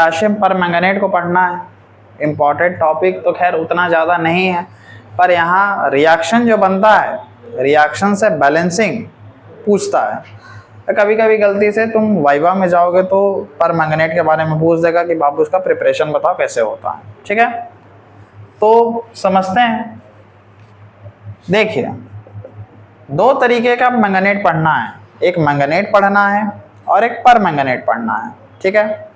Potassium पर manganate को पढ़ना है। इम्पॉर्टेंट टॉपिक तो खैर उतना ज़्यादा नहीं है, पर यहाँ रिएक्शन जो बनता है, रिएक्शन से बैलेंसिंग पूछता है। कभी कभी गलती से तुम वाइवा में जाओगे तो पर मैंगनेट के बारे में पूछ देगा कि बाबू उसका प्रिपरेशन बताओ कैसे होता है। ठीक है, तो समझते हैं। देखिए, दो तरीके का मैंगनेट पढ़ना है, एक मैंगनेट पढ़ना है और एक पर मैंगनेट पढ़ना है। ठीक है,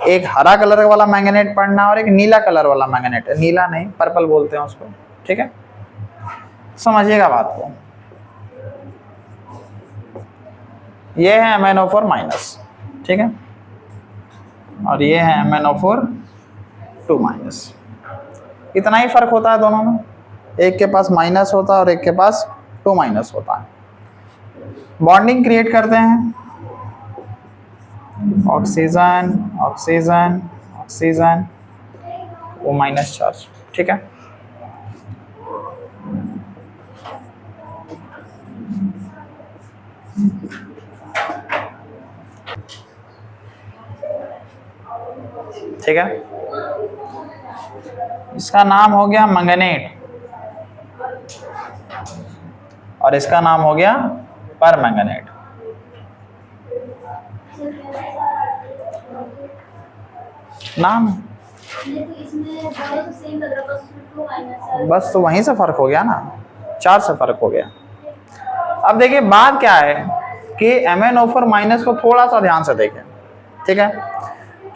एक हरा कलर वाला मैंगनेट पढ़ना है और एक नीला कलर वाला मैंगनेट, नीला नहीं पर्पल बोलते हैं उसको। ठीक है, समझिएगा बात को। ये है MnO4 माइनस, ठीक है, और ये है MnO4 2 माइनस। इतना ही फर्क होता है दोनों में, एक के पास माइनस होता है और एक के पास 2 माइनस होता है। बॉन्डिंग क्रिएट करते हैं, ऑक्सीजन ऑक्सीजन ऑक्सीजन, वो माइनस चार्ज। ठीक है, ठीक है, इसका नाम हो गया मैंगनेट और इसका नाम हो गया पर मैंगनेट। नाम बस तो वहीं से फर्क हो गया ना, 4 से फर्क हो गया। अब देखिए बात क्या है कि MnO4 माइनस को थोड़ा सा ध्यान से देखें। ठीक है,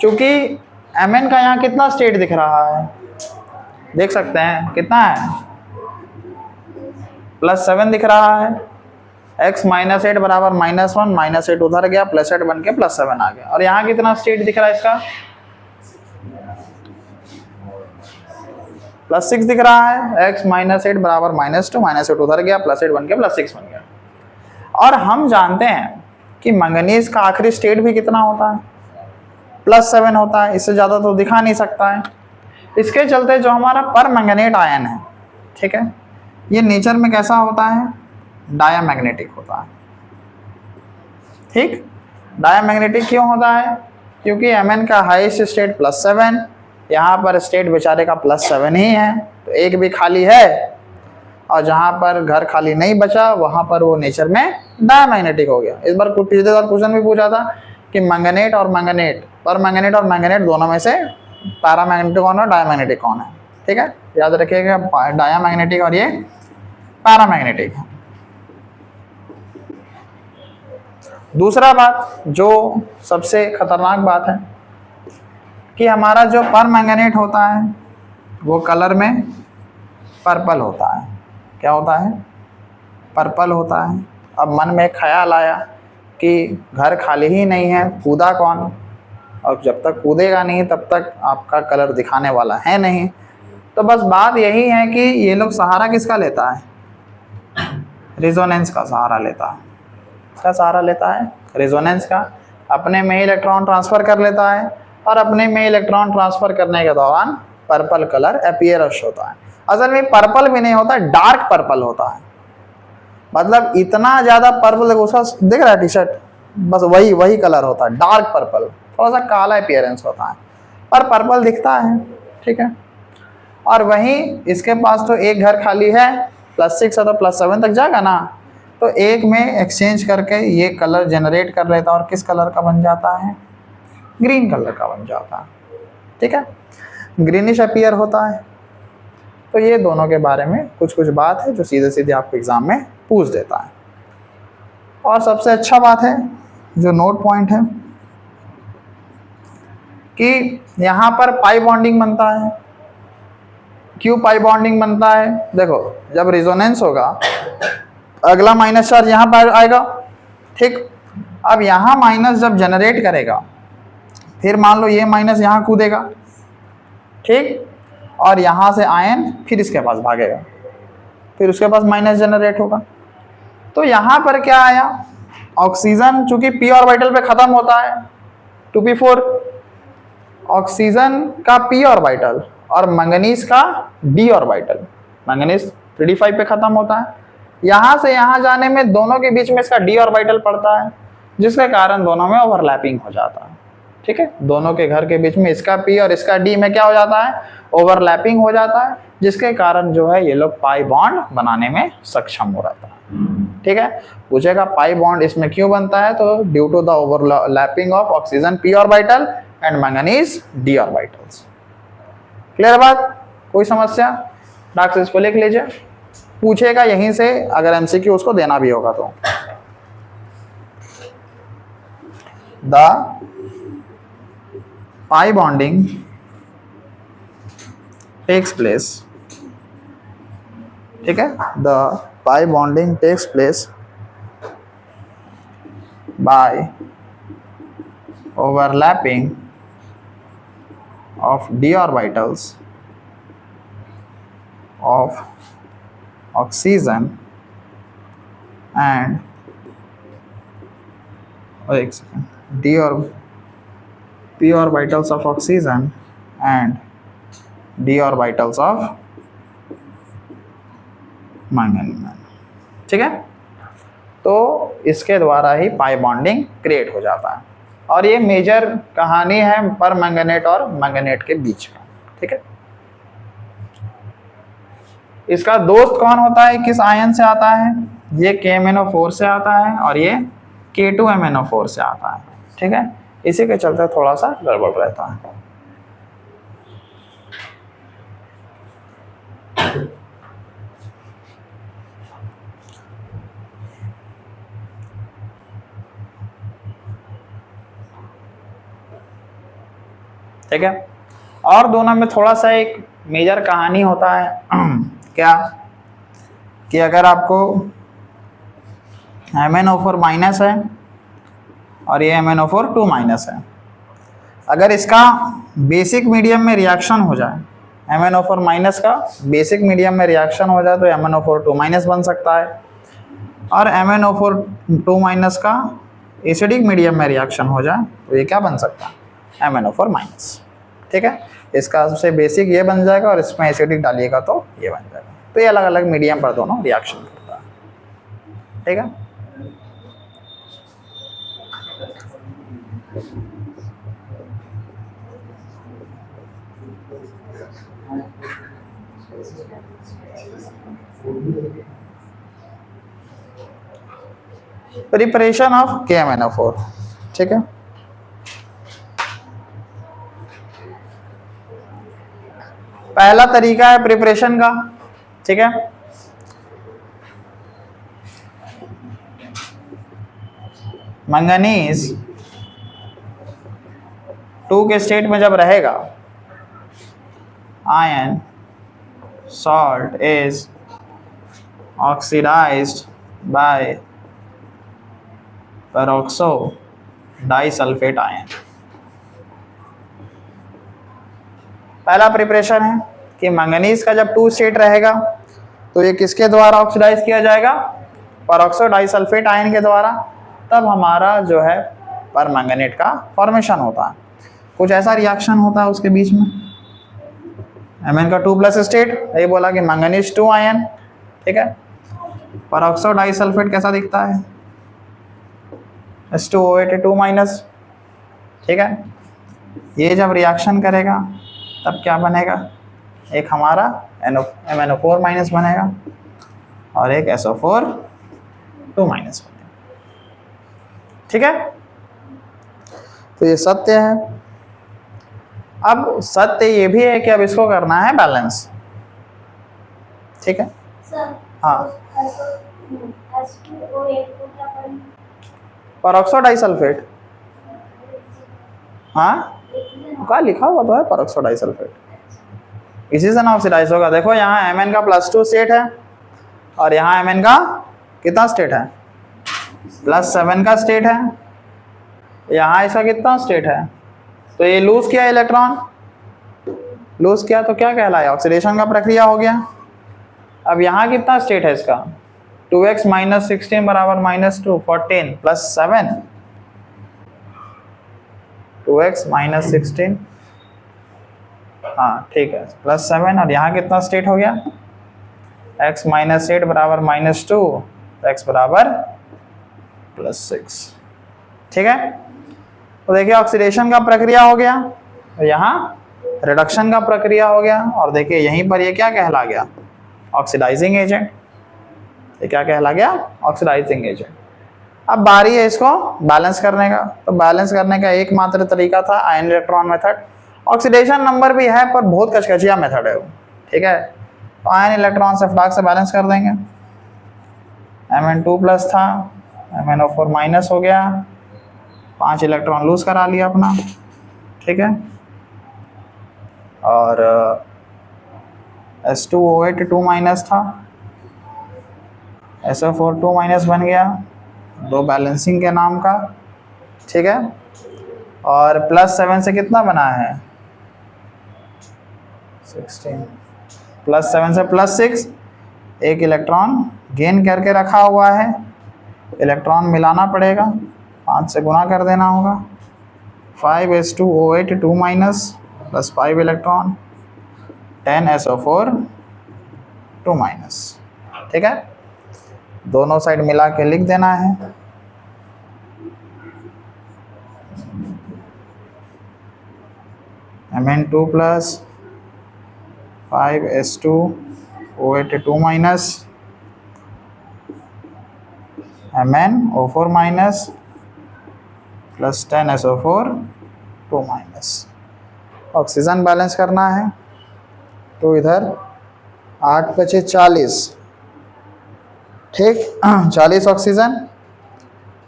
क्योंकि Mn का यहाँ कितना स्टेट दिख रहा है, देख सकते हैं कितना है, +7 दिख रहा है। x -8 बराबर -1, -8 उधर गया, +8 बन के +7 आ गया। और यहाँ कितना स्टेट दिख रहा है इसका, +6 दिख रहा है। x -8 बराबर -2, -8 उधर गया, +8 बन के +6 बन गया। और हम जानते हैं कि मैंगनीज का आखिरी स्टेट भी कितना होता है, +7 होता है, इससे ज़्यादा तो दिखा नहीं सकता है। इसके चलते जो हमारा पर मैंगनेट आयन है, ठीक है, ये नेचर में कैसा होता है, डायामैग्नेटिक होता है। ठीक, डायामैग्नेटिक क्यों होता है, क्योंकि Mn का हाईएस्ट स्टेट +7, यहाँ पर स्टेट बेचारे का +7 ही है, तो एक भी खाली है, और जहाँ पर घर खाली नहीं बचा वहाँ पर वो नेचर में डायामैग्नेटिक हो गया। इस बार पिछले बार क्वेश्चन भी पूछा था कि मैंगनेट और मैंगनेट, पर मैंगनेट और मैंगनेट दोनों में से पैरामैग्नेटिक कौन है, डायामैग्नेटिक कौन है। ठीक है, याद रखिएगा, डायामैग्नेटिक और ये पैरामैग्नेटिक है। दूसरा बात जो सबसे खतरनाक बात है कि हमारा जो पर मैंगनेट होता है वो कलर में पर्पल होता है। क्या होता है, पर्पल होता है। अब मन में ख्याल आया कि घर खाली ही नहीं है, कूदा कौन, और जब तक कूदेगा नहीं तब तक आपका कलर दिखाने वाला है नहीं। तो बस बात यही है कि ये लोग सहारा किसका लेता है, रेजोनेंस का सहारा लेता है। इसका सहारा लेता है रेजोनेंस का, अपने में इलेक्ट्रॉन ट्रांसफ़र कर लेता है, और अपने में इलेक्ट्रॉन ट्रांसफ़र करने के दौरान पर्पल कलर अपीयरस होता है। असल में पर्पल भी नहीं होता, डार्क पर्पल होता है। मतलब इतना ज़्यादा पर्पल, उसका दिख रहा है टी शर्ट, बस वही कलर होता है, डार्क पर्पल, थोड़ा सा काला अपीयरेंस होता है, पर पर्पल दिखता है। ठीक है, और वहीं इसके पास तो एक घर खाली है, +6 है तो +7 तक जाएगा ना, तो एक में एक्सचेंज करके ये कलर जनरेट कर लेता है और किस कलर का बन जाता है, ग्रीन कलर का बन जाता है। ठीक है, ग्रीनिश अपीयर होता है। तो ये दोनों के बारे में कुछ बात है जो सीधे सीधे आपको एग्जाम में पूछ देता है। और सबसे अच्छा बात है जो नोट पॉइंट है कि यहाँ पर पाई बॉन्डिंग बनता है। क्यों पाई बॉन्डिंग बनता है, देखो जब रेजोनेंस होगा अगला माइनस चार्ज यहाँ पर आएगा। ठीक, अब यहाँ माइनस जब जनरेट करेगा, फिर मान लो ये माइनस यहाँ कूदेगा, ठीक, और यहाँ से आयन फिर इसके पास भागेगा, फिर उसके पास माइनस जनरेट होगा। तो यहाँ पर क्या आया, ऑक्सीजन चूंकि p ऑर्बिटल पे खत्म होता है 2p4, ऑक्सीजन का p ऑर्बिटल और मैंगनीज का d ऑर्बिटल, मैंगनीज 3d5 पे खत्म होता है। यहाँ से यहाँ जाने में दोनों के बीच में इसका d ऑर्बिटल पड़ता है, जिसके कारण दोनों में ओवरलैपिंग हो जाता है। ठीक है, दोनों के घर के बीच में इसका P और इसका D में क्या हो जाता है, ओवरलैपिंग हो जाता है, जिसके कारण जो है ये लोग पाई बॉन्ड बनाने में सक्षम हो रहता है। ठीक है, पूछेगा पाई बॉन्ड इसमें क्यों बनता है, तो due to the overlapping of oxygen P orbital and manganese D orbitals. Clear बात, कोई समस्या? डॉक्टर इसको लिख लीजिए, पूछेगा यहीं से, अगर एमसीक्यू उसको देना भी होगा तो। The pi bonding takes place, ठीक है, the pi bonding takes place by overlapping of d orbitals of oxygen and p orbitals of oxygen and d orbitals of manganese। ठीक है, तो इसके द्वारा ही पाई बॉन्डिंग क्रिएट हो जाता है, और ये मेजर कहानी है पर मैंगनेट और मैंगनेट के बीच का। ठीक है, इसका दोस्त कौन होता है, किस आयन से आता है, ये KMnO4 से आता है और ये K2MnO4 से आता है। ठीक है, इसी के चलते थोड़ा सा गड़बड़ रहता है। ठीक है, और दोनों में थोड़ा सा एक मेजर कहानी होता है क्या, कि अगर आपको MnO4 माइनस है और ये MnO4 2 माइनस है, अगर इसका बेसिक मीडियम में रिएक्शन हो जाए, MnO4 माइनस का बेसिक मीडियम में रिएक्शन हो जाए तो MnO4 2 माइनस बन सकता है, और MnO4 2 माइनस का एसिडिक मीडियम में रिएक्शन हो जाए तो ये क्या बन सकता है, MnO4 माइनस। ठीक है, इसका सबसे बेसिक ये बन जाएगा और इसमें एसिडिक डालिएगा तो ये बन जाएगा। तो ये अलग अलग मीडियम पर दोनों रिएक्शन करता है। ठीक है, प्रिपरेशन ऑफ KMnO4। ठीक है, पहला तरीका है प्रिपरेशन का। ठीक है, मैंगनीज 2 के स्टेट में जब रहेगा, ion salt is oxidized by peroxo disulphate ion. पहला प्रिपरेशन है कि मैंगनीज का जब 2 स्टेट रहेगा तो ये किसके द्वारा ऑक्सीडाइज किया जाएगा, पेरोक्सो डाइसल्फेट आयन के द्वारा, तब हमारा जो है पर मैंगनेट का फॉर्मेशन होता है। कुछ ऐसा रिएक्शन होता है उसके बीच में, Mn का 2+ स्टेट, ये बोला कि मैंगनीज 2 आयन। ठीक है, पेरोक्सो डाइसल्फेट कैसा दिखता है, H2OH 2-। ठीक है, ये जब रिएक्शन करेगा तब क्या बनेगा, एक हमारा MnO4- बनेगा और एक SO4 2- बनेगा। ठीक है, तो ये सत्य है। अब सत्य ये भी है कि अब इसको करना है बैलेंस। ठीक है, हाँ, पेरोक्सो डाइसल्फेट, हाँ क्या लिखा हुआ तो है पेरोक्सो डाइसल्फेट, इसी से ना ऑक्सीडाइज होगा। देखो यहाँ Mn का +2 स्टेट है और यहाँ Mn का कितना स्टेट है, +7 का स्टेट है, यहाँ इसका कितना स्टेट है, तो ये लूज किया इलेक्ट्रॉन, लूज किया तो क्या कहलाया, ऑक्सीडेशन का प्रक्रिया हो गया। अब यहाँ कितना स्टेट है इसका, 2x - 16 बराबर -2, 14 + 7, 2x - 16, हाँ ठीक है, +7, और यहाँ कितना स्टेट हो गया, x - 8 बराबर -2, तो x बराबर +6। ठीक है, तो देखिए ऑक्सीडेशन का प्रक्रिया हो गया, यहाँ रिडक्शन का प्रक्रिया हो गया, और देखिए यहीं पर ये क्या कहला गया, ऑक्सीडाइजिंग एजेंट। ये क्या कहला गया, ऑक्सीडाइजिंग एजेंट। अब बारी है इसको बैलेंस करने का। तो बैलेंस करने का एकमात्र तरीका था ion electron method. Oxidation number भी है पर बहुत कचकचिया मेथड है वो, ठीक है। तो आयन इलेक्ट्रॉन से फ्लक्स से बैलेंस कर देंगे। Mn2 प्लस था, MnO4 माइनस हो गया, 5 इलेक्ट्रॉन लूज करा लिया अपना, ठीक है। और S2O8 2 माइनस था, SO4 2 माइनस बन गया, 2 बैलेंसिंग के नाम का, ठीक है। और +7 से कितना बना है, 16, +7 से +6, एक इलेक्ट्रॉन गेन करके रखा हुआ है। इलेक्ट्रॉन मिलाना पड़ेगा, 5 से गुना कर देना होगा। 5s2O8 2 minus plus 5 electron 10SO4 2 minus, ठीक है। दोनों साइड मिला के लिख देना है। Mn2 plus 5s2O8 2 minus MnO4 minus plus 10SO4 2 minus. Oxygen balance करना है, तो इधर 8 बचे 40, ठीक, 40 ऑक्सीजन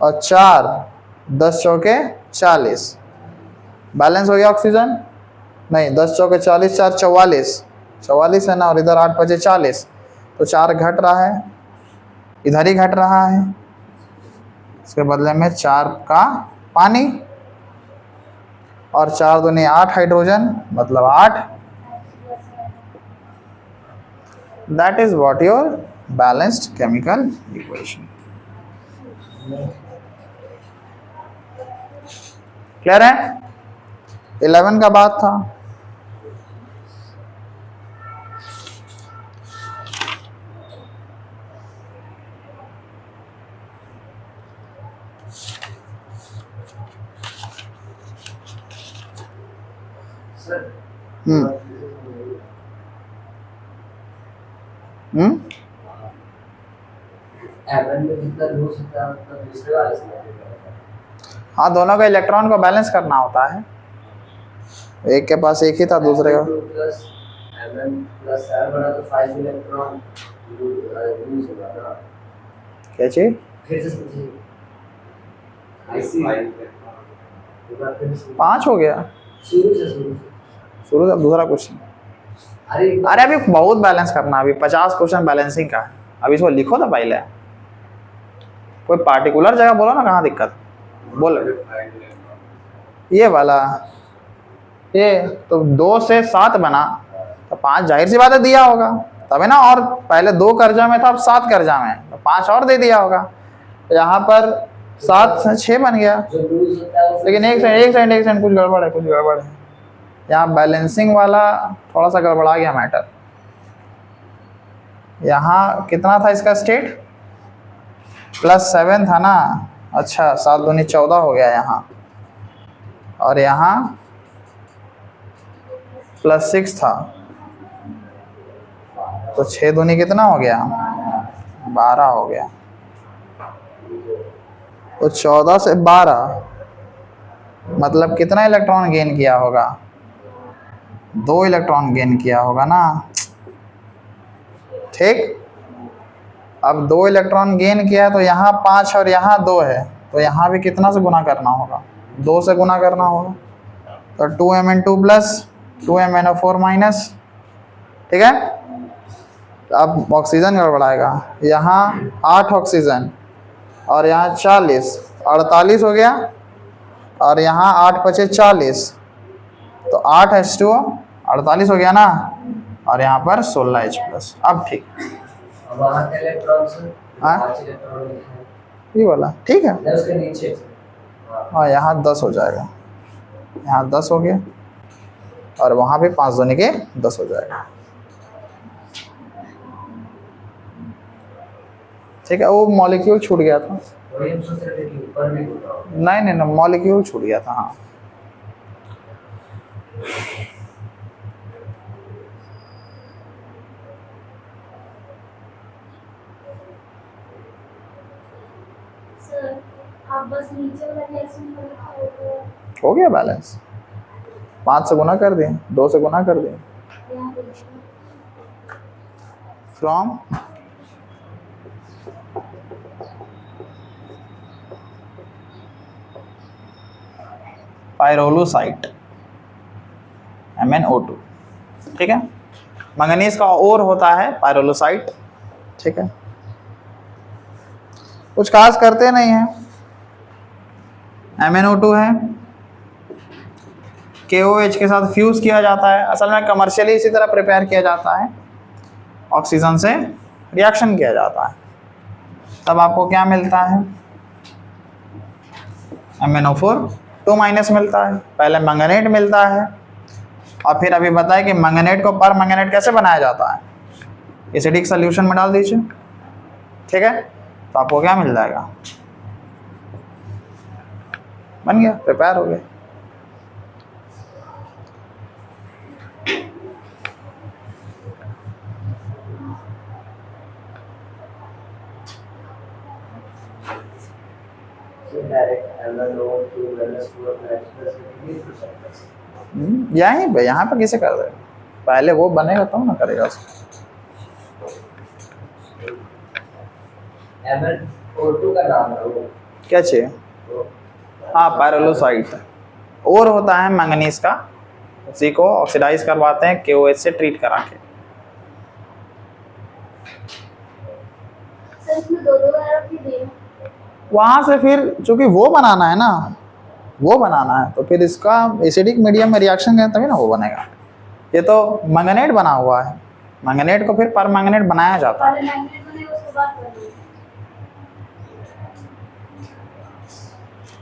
और 4 10 चौके 40 बैलेंस हो गया ऑक्सीजन। नहीं, 10 चौके 40, 4 44 है ना, और इधर 8 बचे 40, तो 4 घट रहा है, इधर ही घट रहा है। इसके बदले में 4 का पानी और 4 दूनी 8 हाइड्रोजन, मतलब 8। That is what your balanced chemical equation. Clear है? 11 का बात था। हाँ, दोनों का इलेक्ट्रॉन को बैलेंस करना होता है। एक के पास एक ही था, दूसरे का क्या चीज, 5 हो गया शुरू से, दूसरा क्वेश्चन। अरे अभी बहुत बैलेंस करना, अभी 50 क्वेश्चन बैलेंसिंग का है। अभी इसको लिखो ना पहले, कोई पार्टिकुलर जगह बोलो ना, कहाँ दिक्कत बोलो। ये वाला, ये तो 2 से 7 बना, तो 5 जाहिर सी बात है दिया होगा तभी ना। और पहले 2 कर्जा में था, अब 7 कर्जा में, तो 5 और दे दिया होगा। यहाँ पर 7 से 6 बन गया। लेकिन एक सेकंड कुछ गड़बड़ है। यहाँ बैलेंसिंग वाला थोड़ा सा गड़बड़ा गया मैटर। यहाँ कितना था इसका स्टेट, +7 था ना। अच्छा, 7 दूनी 14 हो गया यहाँ, और यहाँ +6 था, तो 6 दूनी कितना हो गया, 12 हो गया। तो 14 से 12 मतलब कितना इलेक्ट्रॉन गेन किया होगा, 2 इलेक्ट्रॉन गेन किया होगा ना, ठीक। अब 2 इलेक्ट्रॉन गेन किया है, तो यहाँ 5 और यहाँ 2 है, तो यहाँ भी कितना से गुना करना होगा, 2 से गुना करना होगा। तो 2Mn2 प्लस 2MnO4 माइनस, ठीक है। अब ऑक्सीजन गड़बड़ाएगा, यहाँ 8 ऑक्सीजन और यहाँ 40, 48 हो गया, और यहाँ 8 बचे 40, तो 8 H2O 48 हो गया ना, और यहाँ पर 16 H+। अब ठीक, ये वाला ठीक है। हाँ, यहाँ 10 हो जाएगा, यहाँ 10 हो गया, और वहाँ भी 5 दूनी के 10 हो जाएगा, ठीक है। वो मॉलिक्यूल छूट गया था। नहीं नहीं नहीं, मॉलिक्यूल छूट गया था। हाँ आप बस नीचे वाला रिएक्शन हो गया बैलेंस, 5 से गुना कर दिए, 2 से गुना कर दिए। फ्रॉम पायरोलोसाइट MnO2, ठीक है। मैंगनीज का और होता है पायरोलोसाइट, ठीक है। कुछ खास करते नहीं है, MnO2 है, KOH के साथ फ्यूज किया जाता है। असल में कमर्शियली इसी तरह प्रिपेयर किया जाता है, ऑक्सीजन से रिएक्शन किया जाता है, तब आपको क्या मिलता है, MnO4 2- मिलता है। पहले मैंगनेट मिलता है, और फिर अभी बताया कि मैंगनेट को पर मैंगनेट कैसे बनाया जाता है, एसिडिक सोल्यूशन में डाल दीजिए, ठीक है, तो आपको क्या मिल जाएगा, बन गया, प्रिपेयर हो गया। यहीं पे यहाँ पे कैसे कर देगा, पहले वो बनेगा तब ना करेगा उसको। MnO2 का नाम है वो क्या चाहिए, हाँ पायरोलोसाइट, और होता है मैंगनीज का, उसी को ऑक्सीडाइज करवाते हैं KOH से ट्रीट करा के। वहाँ से फिर चूंकि वो बनाना है ना, वो बनाना है, तो फिर इसका एसिडिक मीडियम में रिएक्शन करें तभी ना वो बनेगा। ये तो मैंगनेट बना हुआ है, मैंगनेट को फिर पर मैंगनेट बनाया जाता है।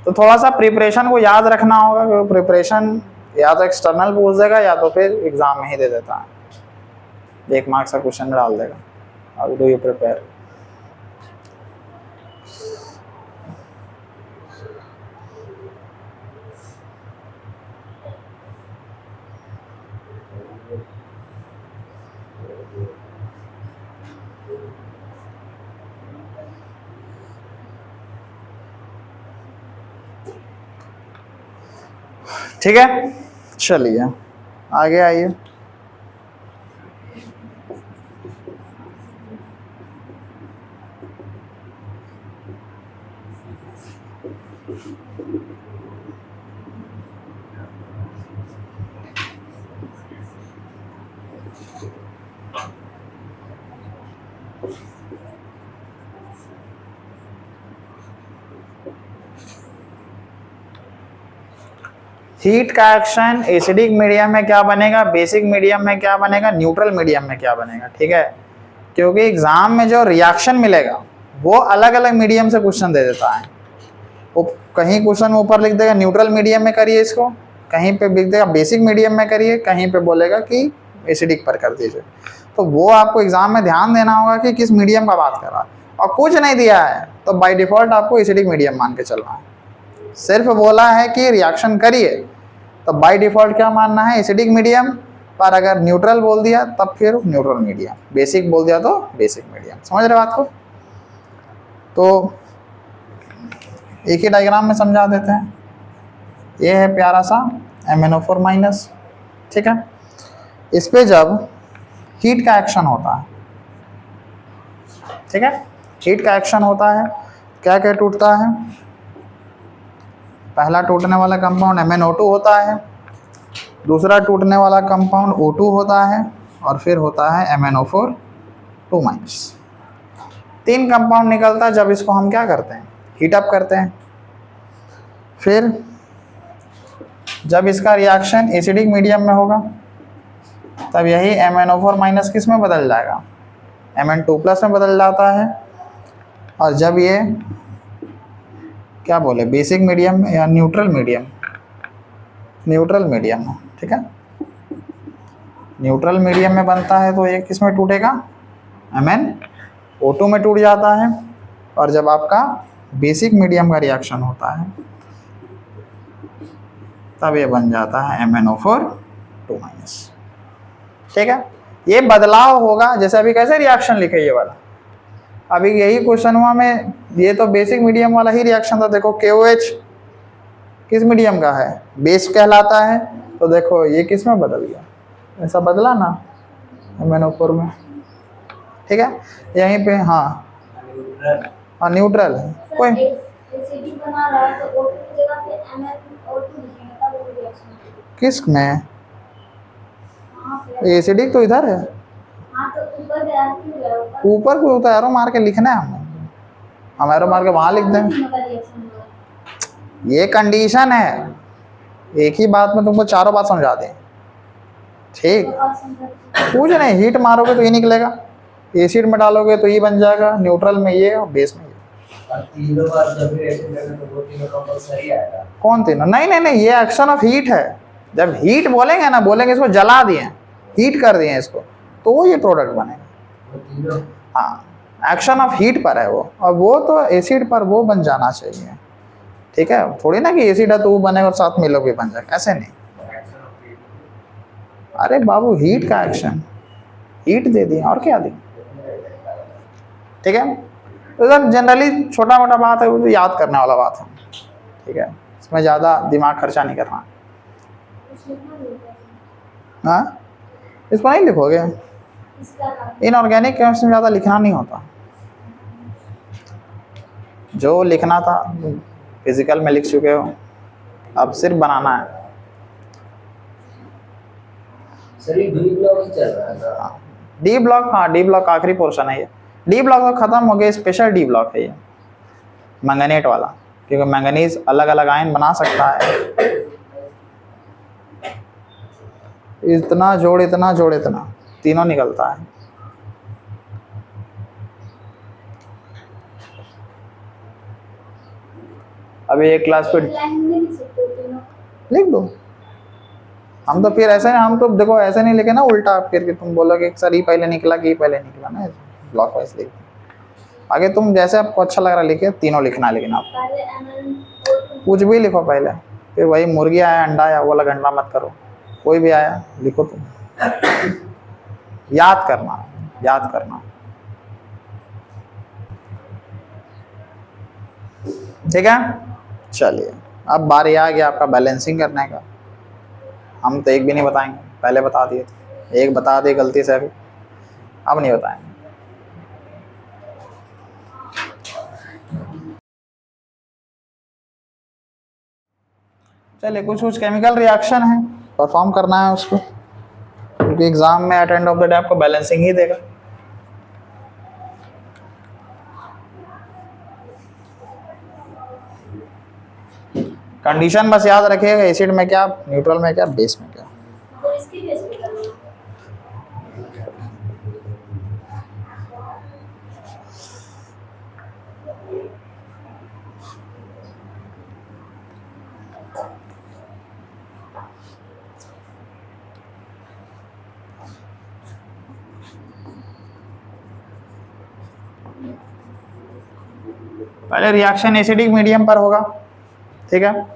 तो थोड़ा सा प्रिपरेशन को याद रखना होगा, क्योंकि प्रिपरेशन या तो एक्सटर्नल पूछ देगा या तो फिर एग्जाम में ही दे देता है, 1 मार्क्स का क्वेश्चन डाल देगा, हाउ डू यू प्रिपेयर। ठीक है, चलिए आगे आइए। हीट का एक्शन एसिडिक मीडियम में क्या बनेगा, बेसिक मीडियम में क्या बनेगा, न्यूट्रल मीडियम में क्या बनेगा, ठीक है। क्योंकि एग्जाम में जो रिएक्शन मिलेगा वो अलग अलग मीडियम से क्वेश्चन दे देता है। वो कहीं क्वेश्चन ऊपर लिख देगा न्यूट्रल मीडियम में करिए इसको, कहीं पे लिख देगा बेसिक मीडियम में करिए, कहीं पे बोलेगा कि एसिडिक पर कर दीजिए। तो वो आपको एग्जाम में ध्यान देना होगा कि किस मीडियम का बात कर रहा है। और कुछ नहीं दिया है तो बाय डिफॉल्ट आपको एसिडिक मीडियम मान के चलना है। सिर्फ बोला है कि रिएक्शन करिए तो बाय डिफॉल्ट क्या मानना है, एसिडिक मीडियम। पर अगर न्यूट्रल बोल दिया तब फिर न्यूट्रल मीडियम, बेसिक बोल दिया तो बेसिक मीडियम। समझ रहे बात को। तो एक ही डायग्राम में समझा देते हैं। ये है प्यारा सा MnO4-, ठीक है। इस पे जब हीट का एक्शन होता है, ठीक है, हीट का एक्शन होता है, क्या क्या टूटता है। पहला टूटने वाला कंपाउंड MnO2 होता है, दूसरा टूटने वाला कंपाउंड O2 होता है, और फिर होता है MnO4-2-। 3 कंपाउंड निकलता है जब इसको हम क्या करते हैं, हीट अप करते हैं। फिर जब इसका रिएक्शन एसिडिक मीडियम में होगा तब यही MnO4- किस में बदल जाएगा, Mn2+ में बदल जाता है। और जब ये क्या बोले बेसिक मीडियम में या न्यूट्रल मीडियम, न्यूट्रल मीडियम में, ठीक है, न्यूट्रल मीडियम में बनता है तो ये किस में टूटेगा, MnO2 में टूट जाता है। और जब आपका बेसिक मीडियम का रिएक्शन होता है तब ये बन जाता है MnO4 -। ठीक है, ये बदलाव होगा। जैसे अभी कैसे रिएक्शन लिखे ये वाला, अभी यही क्वेश्चन हुआ में, ये तो बेसिक मीडियम वाला ही रिएक्शन था। देखो KOH किस मीडियम का है, बेस कहलाता है। तो देखो ये किस में बदल गया, ऐसा बदला ना MnO4 में। ठीक है, यहीं पे हाँ न्यूट्रल है कोई। एसिडिक बना रहा है तो O2 की जगह पे MnO2 लिखेंगे तब वो रिएक्शन। किस में हाँ पे एसिडिक तो इधर है, हाँ तो ऊपर गया क्यों गया ऊपर को तो एरो मार के लिखना है हमें, हम एरो मार के वहां लिख दें। रिएक्शन हुआ। ये कंडीशन है, एक ही बात में तुमको चारों बात समझा दें। ठीक, और समझा कुछ नहीं, हीट मारोगे तो ये निकलेगा, एसिड में डालोगे तो ये बन जाएगा, न्यूट्रल में ये और बेस में ये। और तीनों बार जब भी रिएक्शन करेंगे तो वो तीनों कंपलसरी आएगा। कौन तीनों? नहीं नहीं नहीं, ये एक्शन ऑफ हीट है। जब हीट बोलेंगे ना, बोलेंगे इसको जला दिए, हीट कर दिए इसको, तो ये प्रोडक्ट बनेगा। वो तीनों हाँ, एक्शन ऑफ हीट पर है वो, और वो तो एसिड पर वो बन जाना चाहिए। ठीक है, थोड़ी ना कि एसिड है तो वो बनेगा और साथ में लोग भी बन जाएगा, ऐसे नहीं। Action of heat. अरे बाबू, हीट का एक्शन, हीट दे दिए और क्या दिए। ठीक है, तो सर जनरली छोटा मोटा बात है, वो तो याद करने वाला बात है। ठीक है, इसमें ज़्यादा दिमाग खर्चा नहीं करना। हाँ, इसको नहीं लिखोगे, इनऑर्गेनिक केमिस्ट्री में ज़्यादा लिखना नहीं होता। जो लिखना था फिजिकल में लिख चुके हो, अब सिर्फ बनाना है। सर ये डी ब्लॉक ही चल रहा है ना। डी ब्लॉक, हाँ डी ब्लॉक आखिरी पोर्शन है ये। डी ब्लॉक तो खत्म हो गया, स्पेशल डी ब्लॉक है ये मैंगनेट वाला, क्योंकि मैंगनीज अलग अलग आयन बना सकता है। इतना जोड़ इतना जोड़ इतना, तीनों निकलता है। अभी एक क्लास पे लिख दो। हम तो फिर ऐसे, हम तो देखो ऐसे नहीं लिखे ना उल्टा, फिर कि तुम बोलोगे सर ये पहले निकला कि ये पहले निकला ना, ब्लॉक वाइज लिख दो। आगे तुम जैसे आपको अच्छा लग रहा है लिखे, तीनों लिखना। लेकिन आप कुछ भी लिखो पहले, फिर वही मुर्गी आया अंडा आया वो वाला घंटा मत करो, कोई भी आया लिखो तुम। याद करना, याद करना। ठीक है, चलिए अब बारी आ गया आपका बैलेंसिंग करने का। हम तो एक भी नहीं बताएंगे, पहले बता दिए थे, एक बता दिए गलती से, अभी अब नहीं बताएंगे। चलिए, कुछ कुछ केमिकल रिएक्शन है, परफॉर्म करना है उसको, क्योंकि एग्जाम में at end of the day आपको बैलेंसिंग ही देगा। कंडीशन बस याद रखिएगा, एसिड में क्या, न्यूट्रल में क्या, बेस में क्या। तो इसकी बेस पे करना है। पहले रिएक्शन एसिडिक मीडियम पर होगा। ठीक है,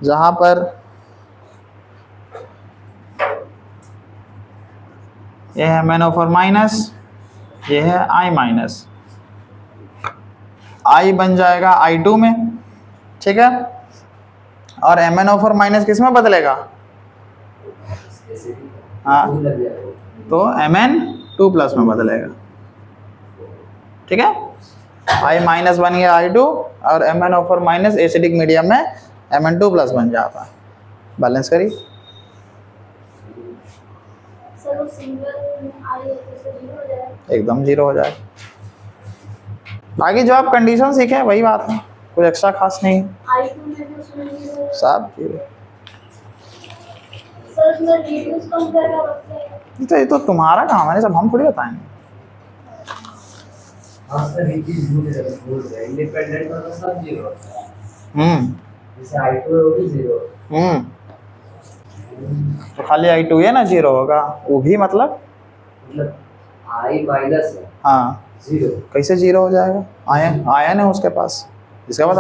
जहां पर ये है MnO4 माइनस, ये है I माइनस, I बन जाएगा I2 में। ठीक है, और MnO4 माइनस किस में बदलेगा? हाँ, तो Mn2 प्लस में बदलेगा। ठीक है, I माइनस बन गया I2, और MnO4 माइनस एसिडिक मीडियम में Mn2 प्लस बन जाता है। बैलेंस करिए। सर वो सिंगल में आई है तो 0 हो जाएगा। एकदम 0 हो जाए। बाकी जो आप कंडीशन सीखे वही बात है, कुछ एक्स्ट्रा खास नहीं है, I2 में भी उसमें 0 सब 0। सर उसमें रिड्यूस कम करके रखते हैं। ये तो तुम्हारा काम है, सब हम थोड़ी बताएंगे। हाँ सर ये चीज भूल गए, इंडिपेंडेंट मतलब सब 0 होता है। जैसे I2 है वो भी 0। तो खाली I2 है ना 0 होगा, वो भी मतलब I माइनस है। हाँ, जीरो। कैसे जीरो हो जाएगा? आयन आयन है उसके पास, जिसके पास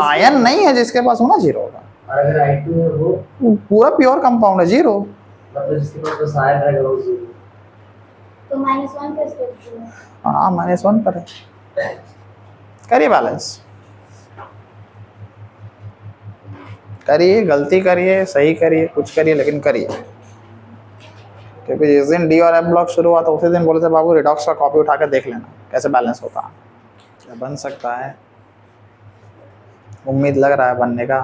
आयन नहीं है, जिसके पास होना जीरो होगा। और अगर I2 है वो पूरा प्योर कंपाउंड है, जीरो। मतलब जिसके पास बस आयन रहेगा वो जीरो। तो -1 का स्टेप है। हाँ, -1 पर है। करिए बैलेंस, करिए, गलती करिए, सही करिए, कुछ करिए, लेकिन करिए। क्योंकि जिस दिन डी और एफ ब्लॉक शुरू हुआ था उसी दिन बोले थे बाबू रिडॉक्स का कॉपी उठा कर देख लेना कैसे बैलेंस होता है, क्या बन सकता है। उम्मीद लग रहा है बनने का।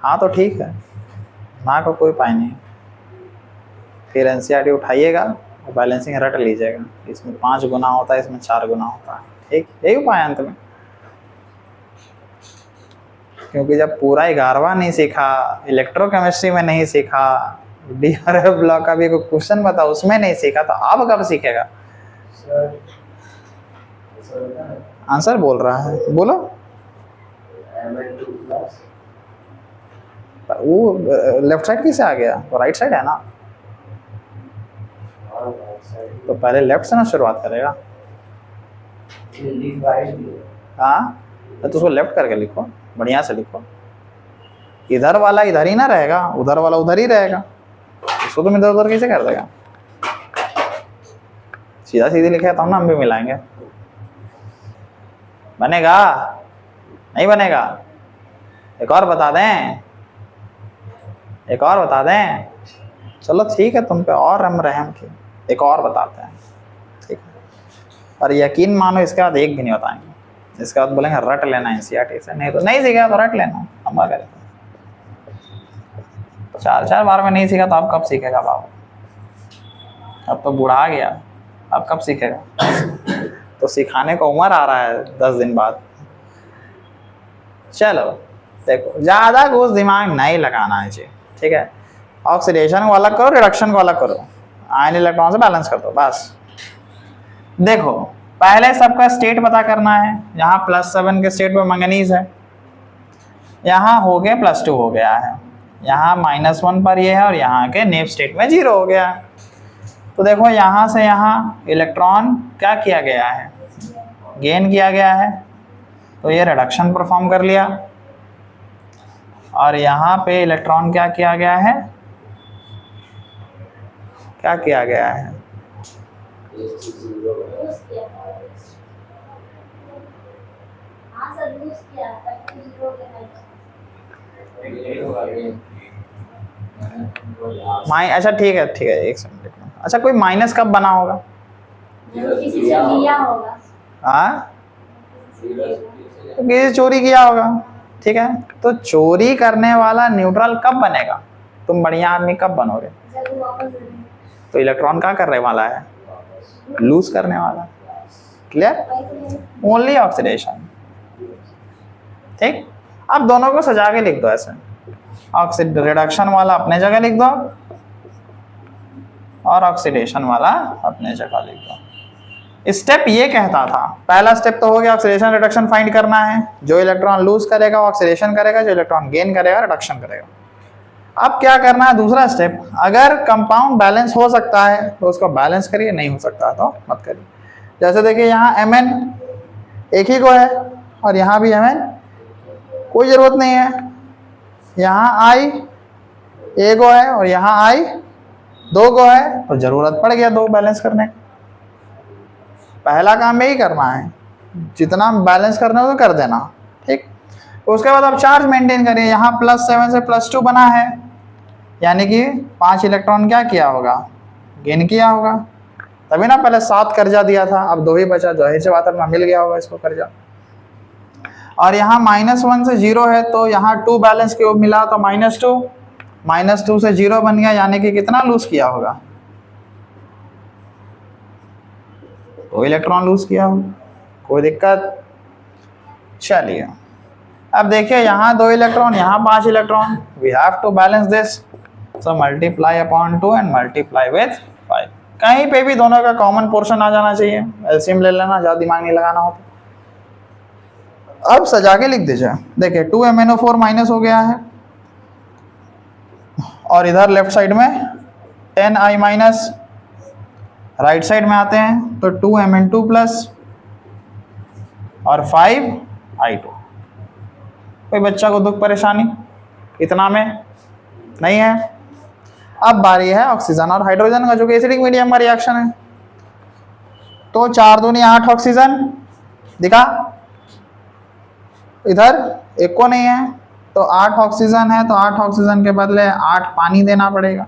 हाँ तो ठीक है, ना को कोई उपाय नहीं। फिर एनसीईआरटी उठाइएगा और बैलेंसिंग रट लीजिएगा। इसमें 5 गुना होता है, इसमें 4 गुना होता है, ठीक, यही उपाय है अंत में। क्योंकि जब पूरा 11वां नहीं सीखा, इलेक्ट्रोकेमिस्ट्री में नहीं सीखा, डी और एफ ब्लॉक का भी कोई क्वेश्चन बता उसमें नहीं सीखा, तो अब कब सीखेगा? सर आंसर बोल रहा है, बोलो। Mn2 प्लस वो लेफ्ट साइड किसे आ गया? तो राइट साइड है ना, और राइट साइड तो पहले लेफ्ट से ना शुरुआत करेगा। लिख राइट दिया। हाँ, तो उसको लेफ्ट करके लिखो, बढ़िया से लिखो। इधर वाला इधर ही ना रहेगा, उधर वाला उधर ही रहेगा, उसको तुम इधर उधर कैसे कर देगा? सीधा सीधी लिखे तब ना हम भी मिलाएंगे। बनेगा? नहीं बनेगा? एक और बता दें, एक और बता दें? चलो ठीक है, तुम पे और हम रहम की, एक और बताते हैं, ठीक है। और यकीन मानो इसके बाद एक भी नहीं बताएंगे, इसके बाद बोलेंगे रट लेना एनसीईआरटी से, नहीं तो नहीं सीखा तो रट लेना, हम क्या करें। 4 बार में नहीं सीखा तो अब कब सीखेगा बाबू? अब तो बूढ़ा आ गया, अब कब सीखेगा? तो सिखाने का उम्र आ रहा है 10 दिन बाद। चलो देखो, ज़्यादा घूस दिमाग नहीं लगाना है जी, ठीक है। ऑक्सीडेशन को अलग करो, रिडक्शन को अलग करो, आयन इलेक्ट्रॉन से बैलेंस कर दो बस। देखो, पहले सबका स्टेट पता करना है। यहाँ +7 के स्टेट में मैंगनीज है, यहाँ हो गया +2 हो गया है, यहाँ -1 पर ये है, और यहाँ के नेव स्टेट में 0 हो गया है। तो देखो यहाँ से यहाँ इलेक्ट्रॉन क्या किया गया है? गेन किया गया है, तो ये रिडक्शन परफॉर्म कर लिया। और यहाँ पे इलेक्ट्रॉन क्या किया गया है? क्या किया गया है? लूज किया। हाँ सर, लूज किया ताकि 0 के अच्छा ठीक है, ठीक है, एक सेकंड। अच्छा, कोई माइनस कब बना होगा? किसी से लिया होगा। हाँ, तो किसी चोरी किया होगा, ठीक है। तो चोरी करने वाला न्यूट्रल कब बनेगा? तुम बढ़िया आदमी कब बनोगे? जब वो वापस दे दें। तो इलेक्ट्रॉन क्या करने वाला है? लूज करने वाला। क्लियर? ओनली ऑक्सीडेशन, ठीक। अब दोनों को सजा के लिख दो ऐसे, ऑक्सीड रिडक्शन वाला अपने जगह लिख दो और ऑक्सीडेशन वाला अपने जगह लिख दो। स्टेप ये कहता था, पहला स्टेप तो हो गया ऑक्सीडेशन रिडक्शन फाइंड करना है। जो इलेक्ट्रॉन लूज करेगा वो ऑक्सीडेशन करेगा, जो इलेक्ट्रॉन गेन करेगा रिडक्शन करेगा। अब क्या करना है? दूसरा स्टेप, अगर कंपाउंड बैलेंस हो सकता है तो उसको बैलेंस करिए, नहीं हो सकता तो मत करिए। जैसे देखिए यहाँ Mn एक ही को है और यहाँ भी Mn कोई ज़रूरत नहीं है। यहाँ I एक को है और यहाँ I 2 को है, तो ज़रूरत पड़ गया 2 बैलेंस करने। पहला काम यही करना है, जितना बैलेंस करना हो तो कर देना, ठीक। उसके बाद आप चार्ज मेंटेन करिए। यहाँ +7 से +2 बना है, यानी कि 5 इलेक्ट्रॉन क्या किया होगा? गेन किया होगा। तभी ना पहले 7 कर्जा दिया था, अब 2 ही बचा, जाहिर सी बात है मिल गया होगा इसको कर्जा। और यहाँ -1 से 0 है, तो यहाँ 2 बैलेंस क्यों मिला? तो -2 से 0 बन गया, यानी कि कितना लूज किया होगा? 2 इलेक्ट्रॉन लूज किया होगा। कोई दिक्कत? चलिए अब देखिए, यहाँ 2 इलेक्ट्रॉन, यहाँ 5 electron, we have to balance this, so multiply upon 2 and multiply with 5। कहीं पे भी दोनों का कॉमन पोर्शन आ जाना चाहिए, एलसीएम ले लेना, ज़्यादा दिमाग नहीं लगाना होता। अब सजा के लिख दीजिए। देखिए 2MnO4 माइनस हो गया है, और इधर लेफ्ट साइड में 10I माइनस, राइट साइड में आते हैं तो 2Mn2 प्लस और 5I2। कोई बच्चा को दुख परेशानी इतना में नहीं है। अब बारी है ऑक्सीजन और हाइड्रोजन का, जो कि एसिडिक मीडियम का रिएक्शन है। तो 4 दूनी 8 ऑक्सीजन दिखा, इधर एक को नहीं है तो 8 ऑक्सीजन है, तो 8 ऑक्सीजन के बदले 8 पानी देना पड़ेगा।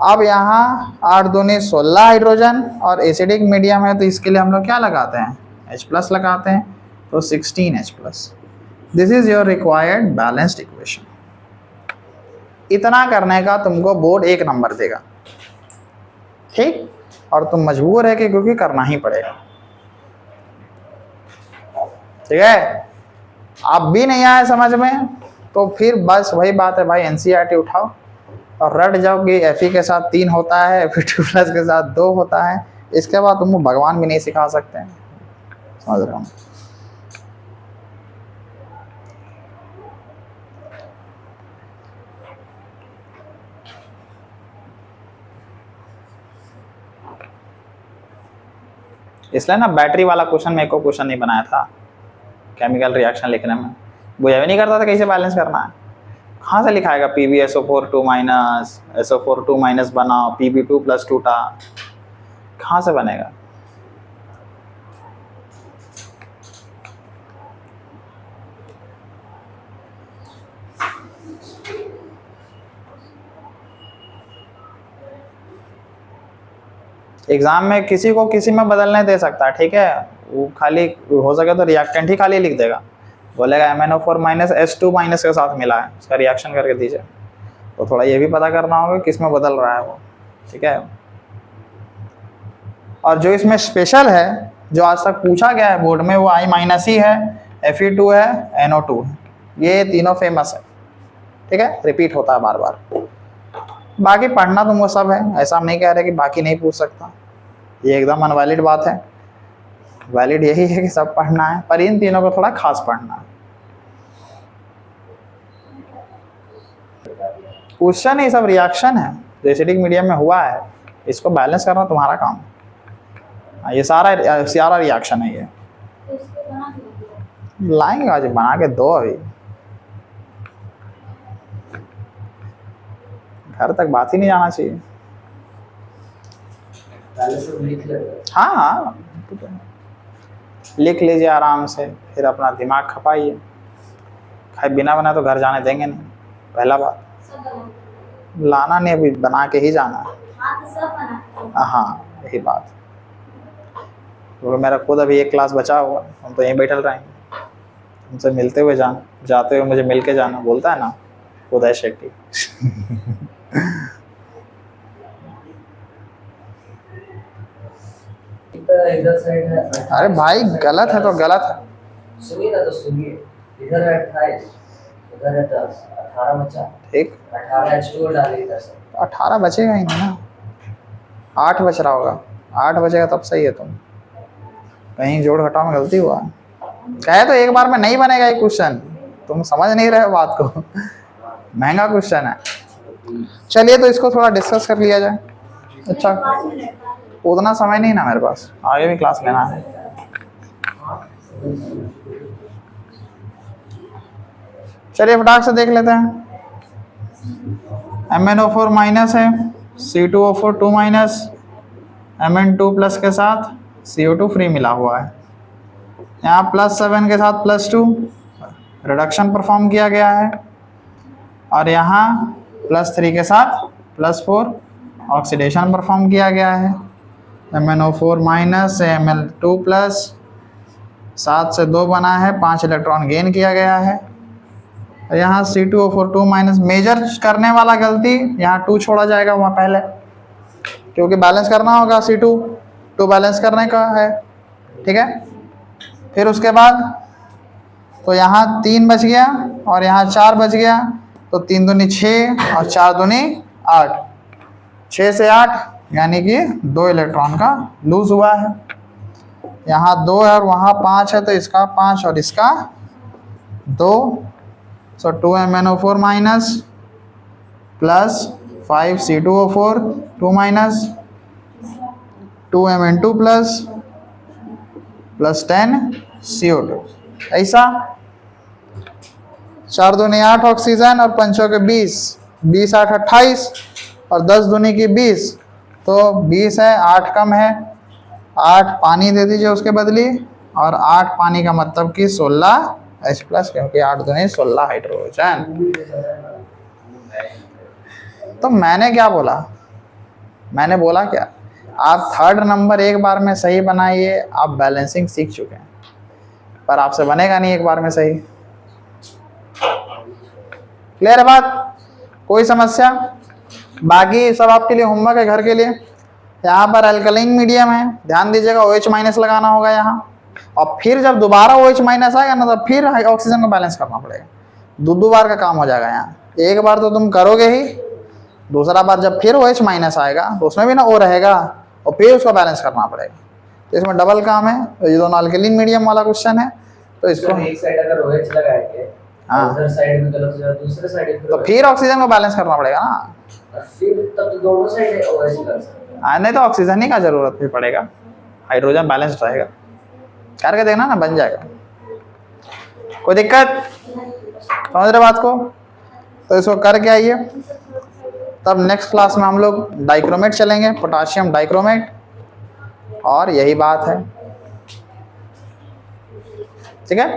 अब यहाँ 8 दूनी 16 हाइड्रोजन और एसिडिक मीडियम है, तो इसके लिए हम लोग क्या लगाते हैं, H+ लगाते हैं, तो 16H+। This is your required balanced equation. इतना करने का तुमको बोर्ड 1 नंबर देगा, ठीक, और तुम मजबूर है कि क्योंकि करना ही पड़ेगा, ठीक है। अब भी नहीं आया समझ में तो फिर बस वही बात है भाई, NCERT उठाओ और रट जाओ कि Fe के साथ 3 होता है, Fe2+ के साथ 2 होता है। इसके बाद तुमको भगवान भी नहीं सिखा सकते हैं, समझ रहे हो। इसलिए ना बैटरी वाला क्वेश्चन में एक क्वेश्चन नहीं बनाया था केमिकल रिएक्शन लिखने में, वो ये भी नहीं करता था कैसे बैलेंस करना है। कहाँ से लिखाएगा PbSO4 2 माइनस SO4 2 माइनस बनाओ Pb2 प्लस 2 टा, कहाँ से बनेगा। एग्जाम में किसी को किसी में बदलने दे सकता है, ठीक है, वो खाली हो सके तो रिएक्टेंट ही खाली लिख देगा, बोलेगा MnO4 माइनस H2 माइनस के साथ मिला है, उसका रिएक्शन करके दीजिए। तो थोड़ा ये भी पता करना होगा किस में बदल रहा है वो, ठीक है। और जो इसमें स्पेशल है, जो आज तक पूछा गया है बोर्ड में, वो I- ही है, Fe2 है, NO2 है, ये तीनों फेमस है, ठीक है, रिपीट होता है बार बार। बाकी पढ़ना तुमको सब है, ऐसा हम नहीं कह रहे कि बाकी नहीं पूछ सकता, ये एकदम अनवैलिड बात है। वैलिड यही है कि सब पढ़ना है, पर इन तीनों को थोड़ा खास पढ़ना है। क्वेश्चन ही सब रिएक्शन है जो एसिडिक मीडियम में हुआ है, इसको बैलेंस करना तुम्हारा काम है। ये सारा रिएक्शन है। ये तो इसको बना के लाएंगे आज, बना के दो, अभी घर तक बात ही नहीं जाना चाहिए। पहले से लिख लेते। हाँ हाँ, लिख लीजिए आराम से, फिर अपना दिमाग खपाइए। खाए बिना बना तो घर जाने देंगे नहीं, पहला बात। सब बना लाना नहीं, अभी बना के ही जाना है। हाँ तो सब बना हाँ यही बात, क्योंकि मेरा खुद अभी 1 क्लास बचा हुआ, हम तो यहीं बैठल रहेंगे। उनसे मिलते हुए जाना, जाते हुए मुझे मिल के जाना, बोलता है ना उदय शेट्टी। इधर साइड है। अरे भाई गलत है तो गलत है। सुनिए ना, तो सुनिए, इधर है 28, उधर है 10, 18 बचा। ठीक, 18 H2 डालिए इधर से। 18 बचेगा ही नहीं ना, 8 बच रहा होगा, 8 बचेगा तब सही है। तुम कहीं जोड़ घटाव में गलती हुआ, कहे तो एक बार में नहीं बनेगा ये क्वेश्चन, तुम समझ नहीं रहे हो बात को। महंगा क्वेश्चन है। चलिए तो इसको थोड़ा डिस्कस कर लिया जाए। अच्छा, 5 मिनट उतना समय नहीं ना मेरे पास, आगे भी क्लास लेना है। चलिए फटाक से देख लेते हैं। MnO4 माइनस है, C2O4 2 माइनस, Mn2 प्लस के साथ CO2 फ्री मिला हुआ है। यहाँ +7 के साथ +2 रिडक्शन परफॉर्म किया गया है, और यहाँ +3 के साथ +4 ऑक्सीडेशन परफॉर्म किया गया है। MnO4 माइनस से Ml2 प्लस, 7 से 2 बना है, 5 इलेक्ट्रॉन गेन किया गया है। यहाँ C2O4 2 माइनस, मेजर करने वाला गलती, यहाँ 2 छोड़ा जाएगा वहाँ पहले, क्योंकि बैलेंस करना होगा, C2 बैलेंस करने का है, ठीक है। फिर उसके बाद तो यहाँ 3 बच गया और यहाँ 4 बच गया, तो 3 दूनी 6 और 4 दूनी 8, 6 से 8 यानी कि 2 इलेक्ट्रॉन का लूज हुआ है। यहाँ 2 है और वहाँ 5 है, तो इसका 5 और इसका 2, सो 2 MnO4 minus plus 5 C2O4 2 minus, 2Mn2 plus 10 CO2। ऐसा 4 दूनी 8 ऑक्सीजन और 5 के 20, 20 8 28 और 10 दूनी की 20, तो 20 है, 8 कम है, 8 पानी दे दीजिए उसके बदली, और 8 पानी का मतलब कि 16 H प्लस, क्योंकि 8 दूनी 16 हाइड्रोजन। तो मैंने क्या बोला, मैंने बोला क्या, आप थर्ड नंबर एक बार में सही बनाइए, आप बैलेंसिंग सीख चुके हैं, पर आपसे बनेगा नहीं एक बार में सही। क्लियर है बात? कोई समस्या? बाकी सब आपके लिए होमवर्क है घर के लिए। यहाँ पर अल्कलाइन मीडियम है, ध्यान दीजिएगा, OH माइनस लगाना होगा यहाँ, और फिर जब दोबारा OH माइनस आएगा ना, तो फिर ऑक्सीजन को बैलेंस करना पड़ेगा। दो बार का काम हो जाएगा यहाँ। एक बार तो तुम करोगे ही, दूसरा बार जब फिर OH माइनस आएगा तो उसमें भी ना O रहेगा, और फिर उसको बैलेंस करना पड़ेगा। तो इसमें डबल काम है। तो ये दोनों अल्कलाइन मीडियम वाला क्वेश्चन है, तो इसको एक साइड अगर OH लगाएंगे, हाँ, उधर साइड में गलत हो जाए, दूसरे साइड तो फिर ऑक्सीजन को बैलेंस करना पड़ेगा ना, फिर तब तो दोनों साइड OH कर सकते हैं। नहीं तो ऑक्सीजन ही का जरूरत भी पड़ेगा, हाइड्रोजन बैलेंस रहेगा। करके देखना ना, बन जाएगा। कोई दिक्कत? समझ रहे बात को? तो इसको करके आइए, तब नेक्स्ट क्लास में हम लोग डाइक्रोमेट चलेंगे, पोटाशियम डाइक्रोमेट, और यही बात है। ठीक है।